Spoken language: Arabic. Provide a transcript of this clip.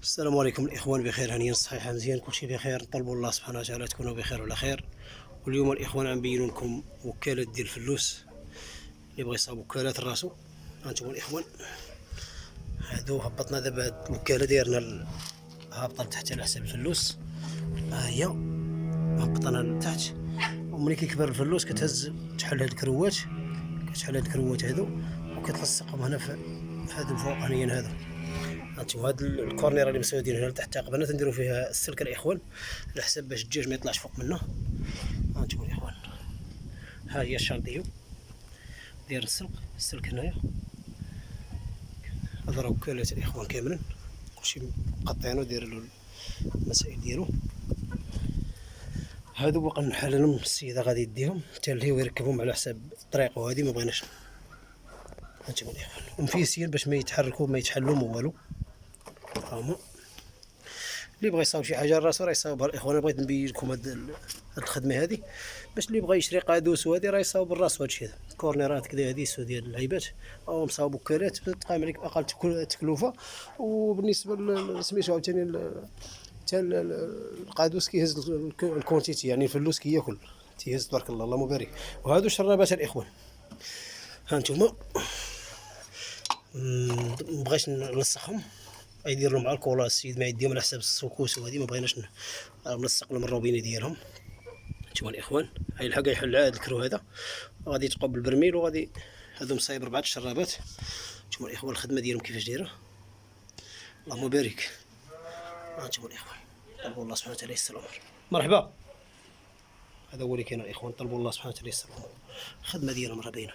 السلام عليكم الاخوان، بخير هانيين صحيحه مزيان كلشي بخير. نطلبوا الله سبحانه وتعالى تكونوا بخير وعلى خير. واليوم الاخوان غنبين لكم وكالات ديال الفلوس اللي بغى يصاوب وكالات راسو. هانتوما الاخوان، هادو هبطنا دابا هاد الوكاله دايرنا هابطه لتحت على حساب الفلوس. ها هي هبطنا لتحت، وملي كيكبر الفلوس كتهز تحل هاد الكروات، كتحل هاد الكروات هادو وكتلصقهم هنا في هادو الفوقانيين هادو. هانتوما هاد الكورنيره اللي مسودين هنا لتحت قبلنا تنديرو فيها السلك الاخوان على حساب باش الدجاج ما يطلعش فوق منه. هانتوما الاخوان، ها هي الشانطيو ديال السلك هنايا. هذا راه وكالات الاخوان كاملين، كلشي مقطعينو داير له المسائل ديالو. هادو باقا نحللهم السيده غادي يديهم حتى اللي هو يركبهم على حساب الطريق، وهادي ما بغيناش. هانتوما الاخوان ومفيسين باش ما يتحركوا ما يتحلوا ما والو. هاهما اللي بغى يصاوب شي حاجه لراسو راه يصاوبها الاخوان. بغيت نبين لكم هاد الخدمه هادي باش اللي بغى يشري قادوس وهادي راه يصاوب لراسو. هادشي هذا كورنيرات كدا هادي سو ديال اللعيبات او مصاوب وكالات تقام عليك اقل تكلفه. وبالنسبه سميتو عاوتاني حتى القادوس كيهز الكونتيتي، يعني الفلوس كياكل تيهز تبارك الله اللهم بارك. وهادو شرابات الاخوان. هانتوما مبغيتش نلصقهم، يدير لهم مع الكولا السيد ما يديهم على حساب السكوس، وهذه ما بغيناش نلصق لهم الروبيني ديالهم. نتوما الاخوان هاي الحق يحل هذا الكرو هذا، وغادي يتقب بالبرميل، وغادي هذو مصايب 4 الشرابات. نتوما الاخوان الخدمه ديالهم كيفاش دايره اللهم بارك. نتوما الاخوان طلبوا الله سبحانه وتعالى يسر الامور. مرحبا، هذا هو اللي كاين الاخوان. طلبوا الله سبحانه وتعالى يسر الامور، الخدمه ديالهم راه باينه.